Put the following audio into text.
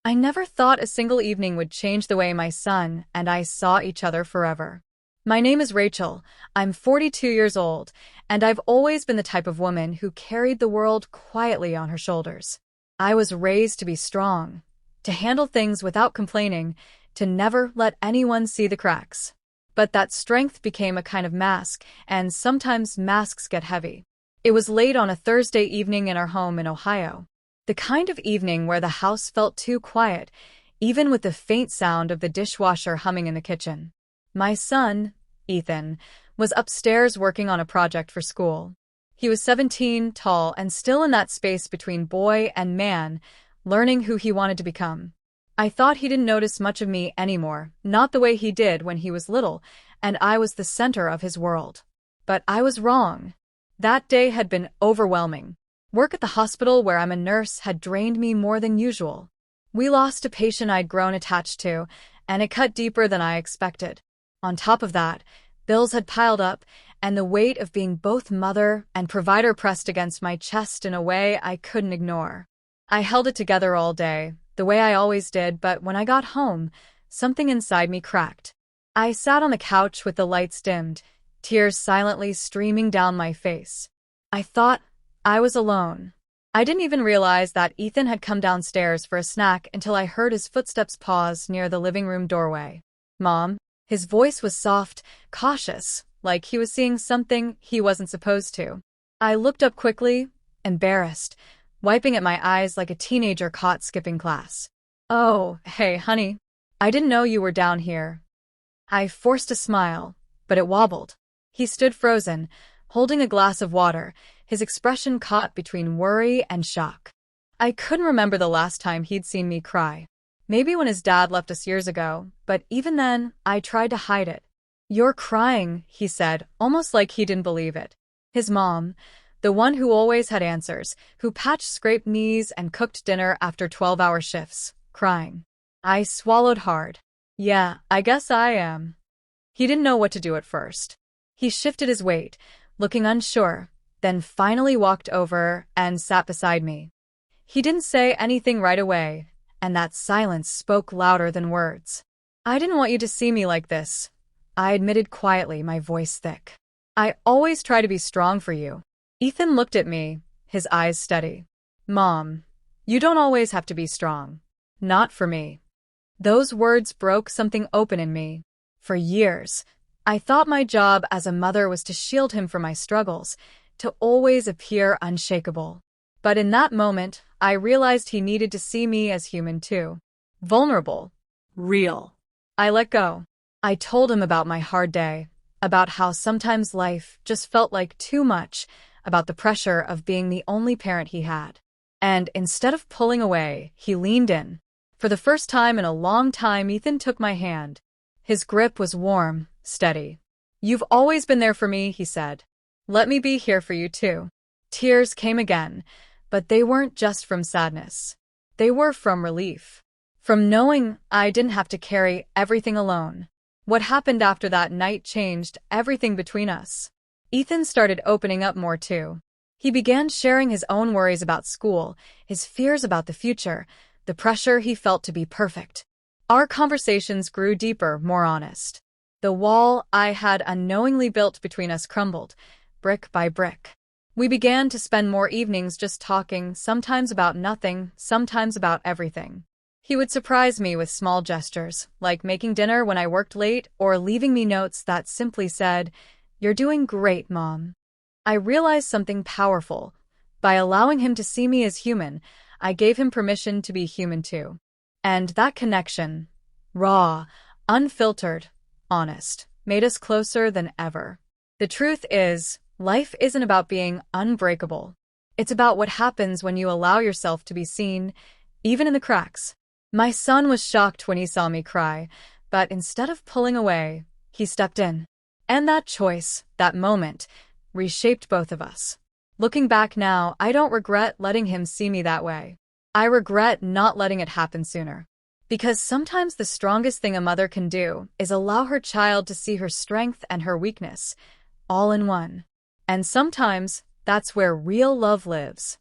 I never thought a single evening would change the way my son and I saw each other forever. My name is Rachel. I'm 42 years old, and I've always been the type of woman who carried the world quietly on her shoulders. I was raised to be strong, to handle things without complaining, to never let anyone see the cracks. But that strength became a kind of mask, and sometimes masks get heavy. It was late on a Thursday evening in our home in Ohio. The kind of evening where the house felt too quiet, even with the faint sound of the dishwasher humming in the kitchen. My son, Ethan, was upstairs working on a project for school. He was 17, tall, and still in that space between boy and man, learning who he wanted to become. I thought he didn't notice much of me anymore, not the way he did when he was little, and I was the center of his world. But I was wrong. That day had been overwhelming. Work at the hospital where I'm a nurse had drained me more than usual. We lost a patient I'd grown attached to, and it cut deeper than I expected. On top of that, bills had piled up, and the weight of being both mother and provider pressed against my chest in a way I couldn't ignore. I held it together all day, the way I always did, but when I got home, something inside me cracked. I sat on the couch with the lights dimmed, tears silently streaming down my face. I thought I was alone. I didn't even realize that Ethan had come downstairs for a snack until I heard his footsteps pause near the living room doorway. "Mom?" His voice was soft, cautious, like he was seeing something he wasn't supposed to. I looked up quickly, embarrassed, wiping at my eyes like a teenager caught skipping class. "Oh, hey, honey. I didn't know you were down here." I forced a smile, but it wobbled. He stood frozen, holding a glass of water, his expression caught between worry and shock. I couldn't remember the last time he'd seen me cry. Maybe when his dad left us years ago, but even then, I tried to hide it. "You're crying," he said, almost like he didn't believe it. His mom, the one who always had answers, who patched scraped knees and cooked dinner after 12-hour shifts, crying. I swallowed hard. "Yeah, I guess I am." He didn't know what to do at first. He shifted his weight, looking unsure, then finally walked over and sat beside me. He didn't say anything right away, and that silence spoke louder than words. "I didn't want you to see me like this," I admitted quietly, my voice thick. "I always try to be strong for you." Ethan looked at me, his eyes steady. "Mom, you don't always have to be strong. Not for me." Those words broke something open in me. For years, I thought my job as a mother was to shield him from my struggles, to always appear unshakable. But in that moment, I realized he needed to see me as human too. Vulnerable. Real. I let go. I told him about my hard day, about how sometimes life just felt like too much, about the pressure of being the only parent he had. And instead of pulling away, he leaned in. For the first time in a long time, Ethan took my hand. His grip was warm, steady. "You've always been there for me," he said. "Let me be here for you too." Tears came again, but they weren't just from sadness. They were from relief. From knowing I didn't have to carry everything alone. What happened after that night changed everything between us. Ethan started opening up more too. He began sharing his own worries about school, his fears about the future, the pressure he felt to be perfect. Our conversations grew deeper, more honest. The wall I had unknowingly built between us crumbled, brick by brick. We began to spend more evenings just talking, sometimes about nothing, sometimes about everything. He would surprise me with small gestures, like making dinner when I worked late or leaving me notes that simply said, "You're doing great, Mom." I realized something powerful. By allowing him to see me as human, I gave him permission to be human too. And that connection, raw, unfiltered, honest, made us closer than ever. The truth is, life isn't about being unbreakable. It's about what happens when you allow yourself to be seen, even in the cracks. My son was shocked when he saw me cry, but instead of pulling away, he stepped in. And that choice, that moment, reshaped both of us. Looking back now, I don't regret letting him see me that way. I regret not letting it happen sooner. Because sometimes the strongest thing a mother can do is allow her child to see her strength and her weakness, all in one. And sometimes, that's where real love lives.